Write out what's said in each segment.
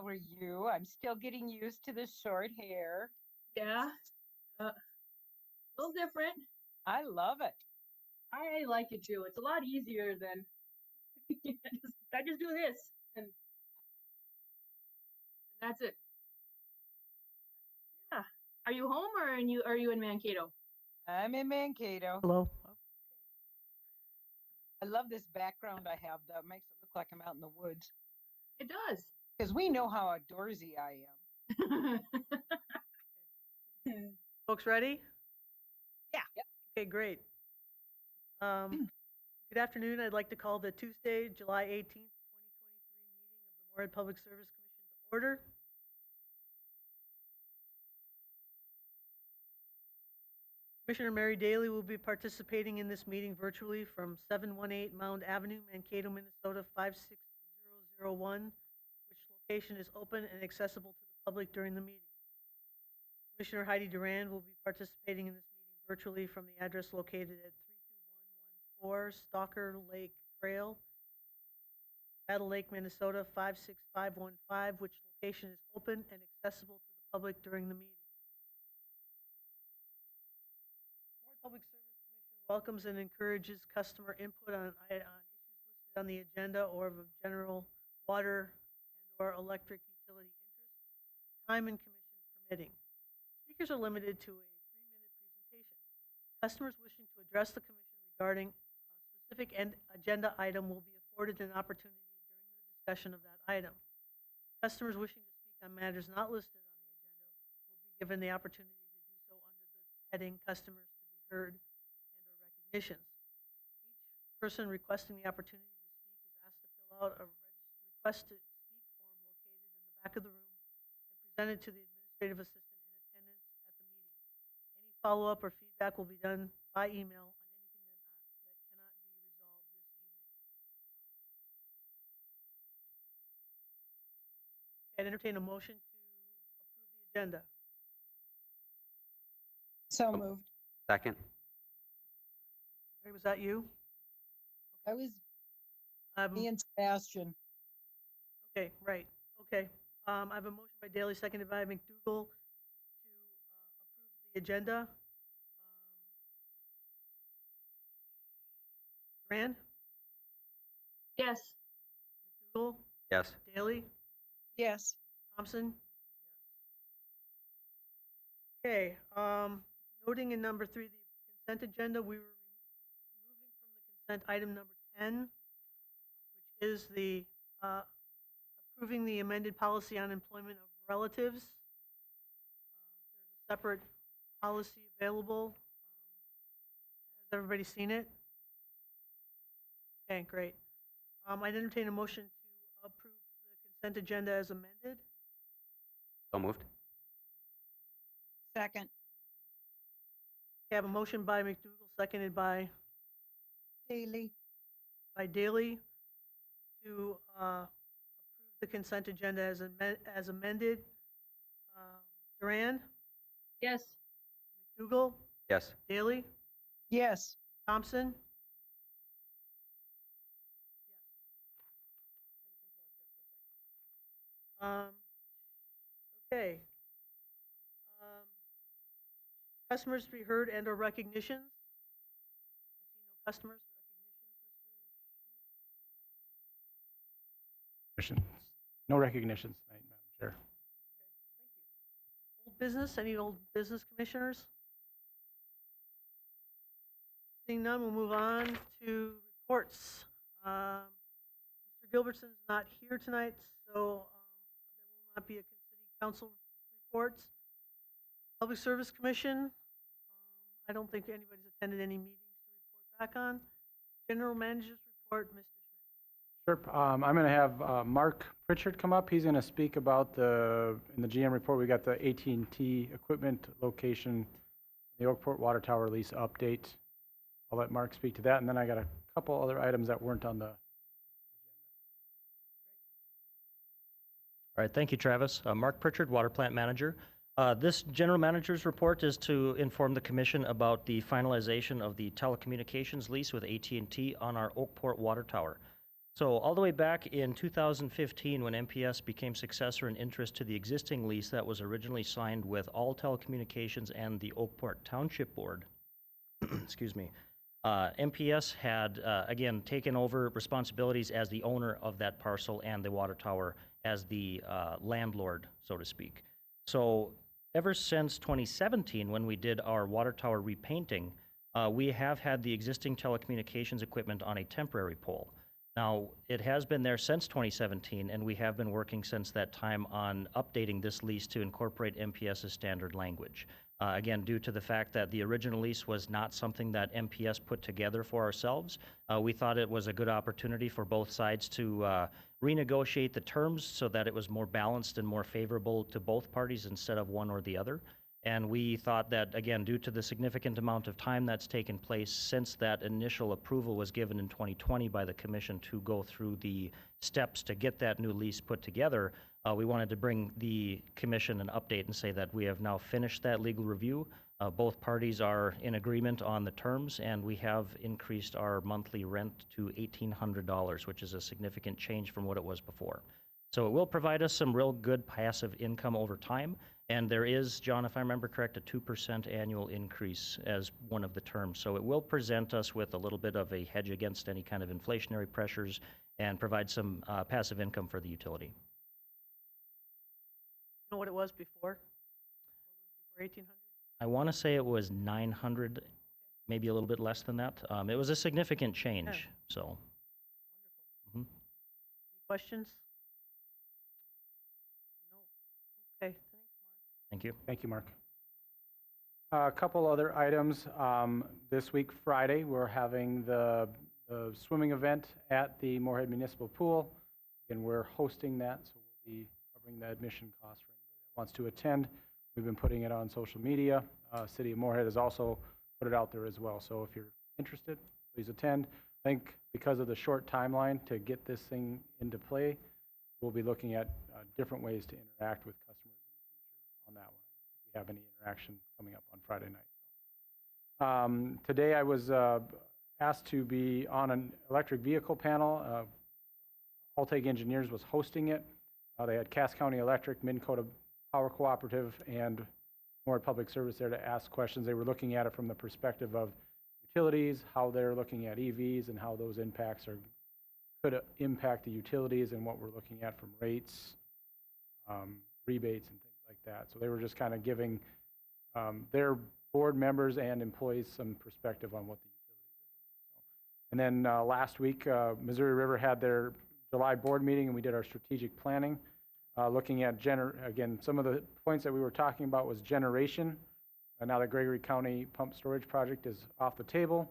How are you? I'm still getting used to the short hair. Yeah, a little different. I love it. I like it too. It's a lot easier than I just do this and that's it. Yeah. Are you home or are you in Mankato? I'm in Mankato. Hello. I love this background I have that makes it look like I'm out in the woods It does. because we know how outdoorsy I am. Folks ready? Yeah. Okay, great. Good afternoon. I'd like to call the Tuesday, July 18th, 2023 meeting of the Moorhead Public Service Commission to order. Commissioner Mary Daly will be participating in this meeting virtually from 718 Mound Avenue, Mankato, Minnesota 56001, which location is open and accessible to the public during the meeting. Commissioner Heidi Durand will be participating in this meeting virtually from the address located at 32114 Stalker Lake Trail, Battle Lake, Minnesota 56515, which location is open and accessible to the public during the meeting. Public Service Commission welcomes and encourages customer input on issues listed on the agenda or of general water and or electric utility interest, time and commission permitting. Speakers are limited to a 3-minute presentation. Customers wishing to address the commission regarding a specific agenda item will be afforded an opportunity during the discussion of that item. Customers wishing to speak on matters not listed on the agenda will be given the opportunity to do so under the heading Customers heard and or recognitions. Each person requesting the opportunity to speak is asked to fill out a request to speak form located in the back of the room and presented to the administrative assistant in attendance at the meeting. Any follow-up or feedback will be done by email on anything that cannot be resolved this evening. I'd entertain a motion to approve the agenda. So moved. Second. Was that you? That was me and Sebastian. Okay, right. Okay. I have a motion by Daly, seconded by McDougall to approve the agenda. Rand? Yes. McDougall? Yes. Daly? Yes. Thompson? Yes. Okay. Noting in number 3, the consent agenda, we were removing from the consent item number 10, which is the approving the amended policy on employment of relatives. There's a separate policy available. Has everybody seen it? Okay, great. I'd entertain a motion to approve the consent agenda as amended. So moved. Second. I have a motion by McDougall, seconded by Daly. Daly to approve the consent agenda as amended. Durand? Yes. McDougall? Yes. Daly? Yes. Thompson? Yes. Okay. Customers to be heard and or recognitions. I see no customers. Recognitions. No recognitions tonight, Madam Chair. Okay, thank you. Old business, any old business commissioners? Seeing none, we'll move on to reports. Mr. Gilbertson's not here tonight, so there will not be a city council reports. Public Service Commission, I don't think anybody's attended any meetings to report back on. General Manager's report, Mr. Sure. I'm going to have Mark Pritchard come up. He's going to speak about in the GM report, we got the AT&T equipment location, the Oakport Water Tower lease update. I'll let Mark speak to that, and then I got a couple other items that weren't on the agenda. All right, thank you, Travis. Mark Pritchard, Water Plant Manager. This General Manager's report is to inform the Commission about the finalization of the telecommunications lease with AT&T on our Oakport Water Tower. So all the way back in 2015, when MPS became successor in interest to the existing lease that was originally signed with All Telecommunications and the Oakport Township Board, excuse me, MPS had, again, taken over responsibilities as the owner of that parcel and the water tower as the landlord, so to speak. So ever since 2017, when we did our water tower repainting, we have had the existing telecommunications equipment on a temporary pole. Now, it has been there since 2017, and we have been working since that time on updating this lease to incorporate MPS's standard language. Again, due to the fact that the original lease was not something that MPS put together for ourselves, we thought it was a good opportunity for both sides to renegotiate the terms so that it was more balanced and more favorable to both parties instead of one or the other. And we thought that, again, due to the significant amount of time that's taken place since that initial approval was given in 2020 by the commission to go through the steps to get that new lease put together, we wanted to bring the commission an update and say that we have now finished that legal review. Both parties are in agreement on the terms, and we have increased our monthly rent to $1,800, which is a significant change from what it was before. So it will provide us some real good passive income over time. And there is, John, if I remember correct, a 2% annual increase as one of the terms. So it will present us with a little bit of a hedge against any kind of inflationary pressures and provide some passive income for the utility. You know what it was before? What was before 1800? I want to say it was 900, maybe a little bit less than that. It was a significant change, Yeah. so. Wonderful. Any questions? No? Okay, thanks, Mark. Thank you. Thank you, Mark. A couple other items. This week, Friday, we're having the swimming event at the Moorhead Municipal Pool. Again, we're hosting that, so we'll be covering the admission cost for anybody that wants to attend. We've been putting it on social media. City of Moorhead has also put it out there as well. So if you're interested, please attend. I think because of the short timeline to get this thing into play, we'll be looking at different ways to interact with customers in the future on that one. I don't think we have any interaction coming up on Friday night. Today I was asked to be on an electric vehicle panel. Alltake Engineers was hosting it. They had Cass County Electric, Minn-Kota Power Cooperative, and Moorhead Public Service there to ask questions. They were looking at it from the perspective of utilities, how they're looking at EVs and how those impacts could impact the utilities and what we're looking at from rates, rebates, and things like that. So they were just kind of giving their board members and employees some perspective on what the utilities are doing. And then last week, Missouri River had their July board meeting, and we did our strategic planning, looking at, again, some of the points that we were talking about was generation. Now the Gregory County Pump Storage Project is off the table,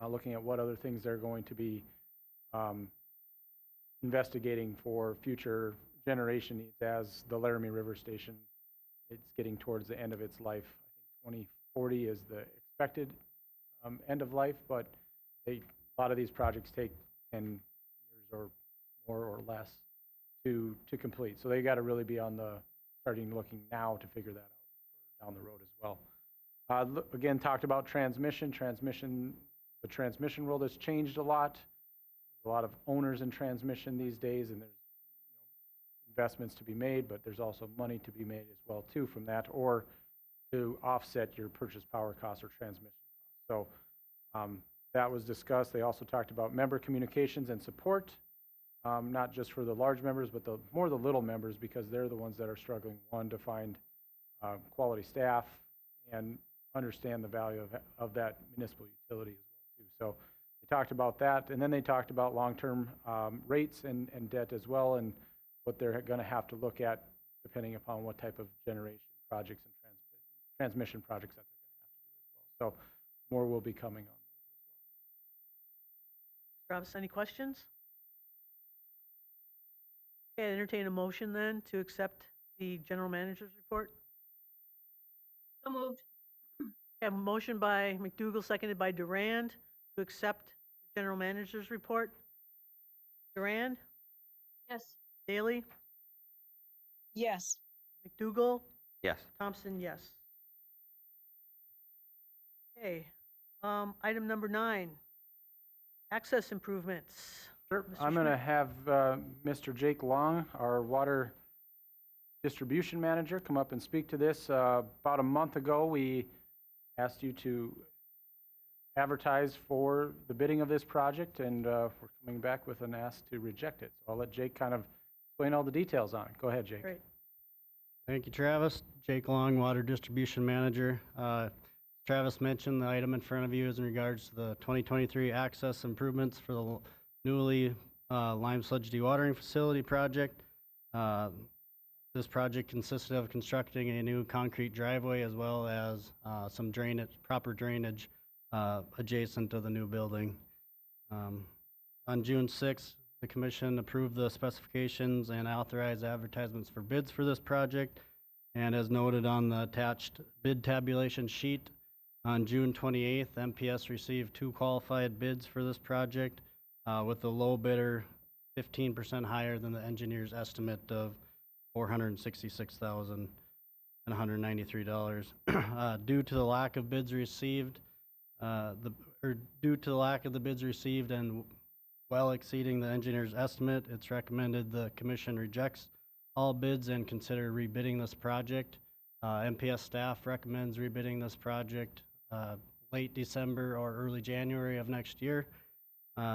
looking at what other things they're going to be investigating for future generation needs as the Laramie River Station, it's getting towards the end of its life. I think 2040 is the expected end of life, but a lot of these projects take 10 years or more or less to complete. So they got to really be on starting looking now to figure that out for down the road as well. Again, talked about transmission. The transmission world has changed a lot. There's a lot of owners in transmission these days, and there's investments to be made, but there's also money to be made as well too from that, or to offset your purchase power costs or transmission costs. So that was discussed. They also talked about member communications and support, not just for the large members, but more the little members, because they're the ones that are struggling, one, to find quality staff and understand the value of that municipal utility as well too. So they talked about that, and then they talked about long-term rates and debt as well, and what they're going to have to look at depending upon what type of generation projects and transmission projects that they're going to have to do as well. So more will be coming on those as well. Travis, any questions? Okay, I entertain a motion then to accept the general manager's report. So moved. I have a motion by McDougall, seconded by Durand, to accept the general manager's report. Durand, Yes. Daly, Yes. McDougall, Yes. Thompson, yes. Okay, item number 9, access improvements. Sure. Mr. I'm going to Schmidt? have Mr. Jake Long, our water distribution manager, come up and speak to this. About a month ago, we asked you to advertise for the bidding of this project, and we're coming back with an ask to reject it. So I'll let Jake kind of explain all the details on it. Go ahead, Jake. Great. Thank you, Travis. Jake Long, Water Distribution Manager. Travis mentioned the item in front of you is in regards to the 2023 access improvements for the newly lime sludge dewatering facility project. This project consisted of constructing a new concrete driveway as well as some proper drainage adjacent to the new building. On June 6th, the commission approved the specifications and authorized advertisements for bids for this project. And as noted on the attached bid tabulation sheet, on June 28th, MPS received 2 qualified bids for this project, with the low bidder 15% higher than the engineer's estimate of $466,193. Due to the lack of bids received, due to the lack of the bids received and well exceeding the engineer's estimate, it's recommended the commission rejects all bids and consider rebidding this project. MPS staff recommends rebidding this project late December or early January of next year,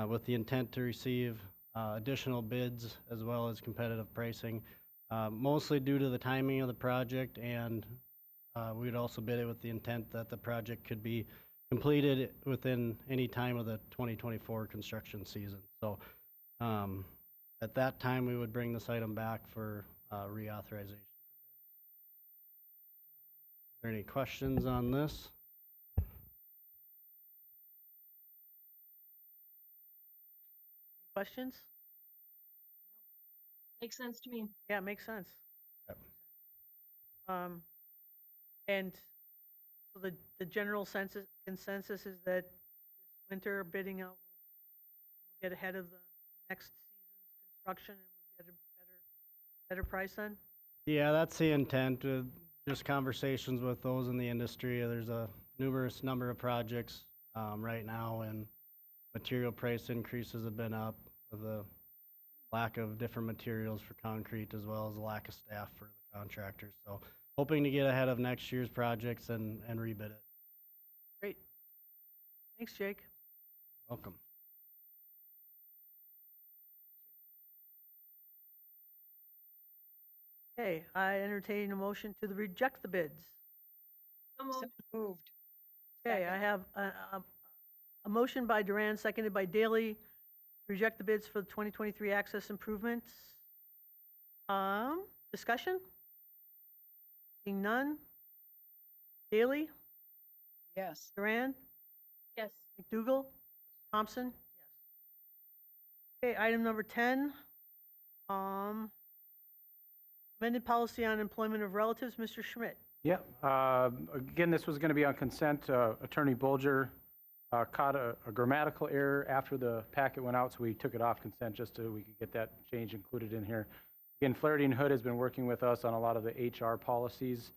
with the intent to receive additional bids as well as competitive pricing, mostly due to the timing of the project, and we would also bid it with the intent that the project could be completed within any time of the 2024 construction season. So at that time, we would bring this item back for reauthorization. Are there any questions on this? Questions? Makes sense to me. Yeah, it makes sense. Yep. And so the general consensus is that this winter bidding out will get ahead of the next season's construction and we'll get a better price then? Yeah, that's the intent. Just conversations with those in the industry. There's a numerous number of projects right now, and material price increases have been up with the lack of different materials for concrete as well as the lack of staff for the contractors. So hoping to get ahead of next year's projects and rebid it. Great. Thanks, Jake. Welcome. Okay, I entertain a motion to reject the bids. So So moved. moved. Okay, I Second. have a motion by Duran, seconded by Daley, to reject the bids for the 2023 access improvements. Discussion? Seeing none. Daley, Yes. Duran, Yes. McDougal, Thompson? Yes. Okay, item number 10. Amended policy on employment of relatives, Mr. Schmidt. Yeah, again, this was going to be on consent. Attorney Bolger caught a grammatical error after the packet went out, so we took it off consent just so we could get that change included in here. Again, Flaherty and Hood has been working with us on a lot of the HR policies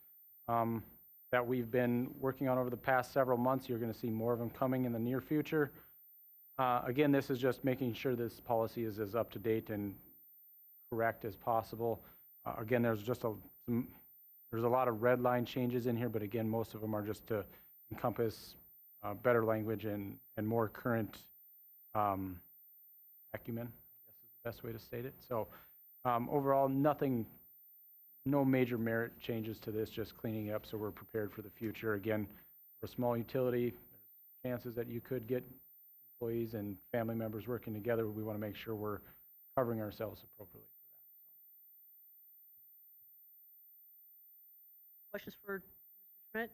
that we've been working on over the past several months. You're going to see more of them coming in the near future. Again, this is just making sure this policy is as up to date and correct as possible. Again, there's a lot of red line changes in here, but again, most of them are just to encompass better language and more current acumen, I guess is the best way to state it. So overall, no major merit changes to this, just cleaning up so we're prepared for the future. Again, we're a small utility. There's chances that you could get employees and family members working together. We want to make sure we're covering ourselves appropriately. Questions for Mr. Schmidt?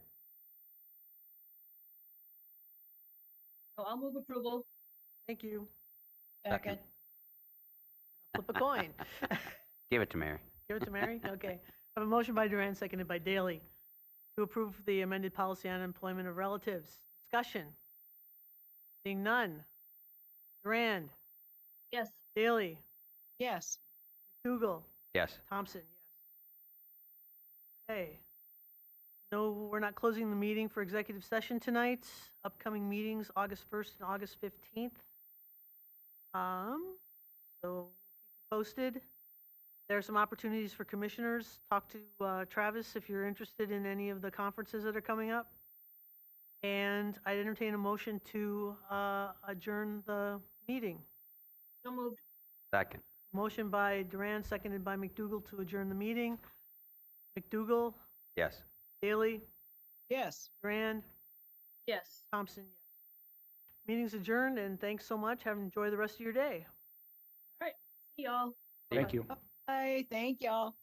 So I'll move approval. Thank you. Second. Flip a coin. Give it to Mary. Give it to Mary? Okay. I have a motion by Duran, seconded by Daley, to approve the amended policy on employment of relatives. Discussion? Seeing none. Duran, Yes. Daley, Yes. McDougal, Yes. Thompson, yes. Okay. No, we're not closing the meeting for executive session tonight. Upcoming meetings, August 1st and August 15th. So we'll keep you posted. There are some opportunities for commissioners. Talk to Travis if you're interested in any of the conferences that are coming up. And I'd entertain a motion to adjourn the meeting. So moved. Second. Motion by Duran, seconded by McDougal to adjourn the meeting. McDougal, Yes. Daley, Yes. Duran, Yes. Thompson, yes. Meeting's adjourned, and thanks so much. Have enjoy the rest of your day. All right. See y'all. Thank you. Bye. Thank y'all.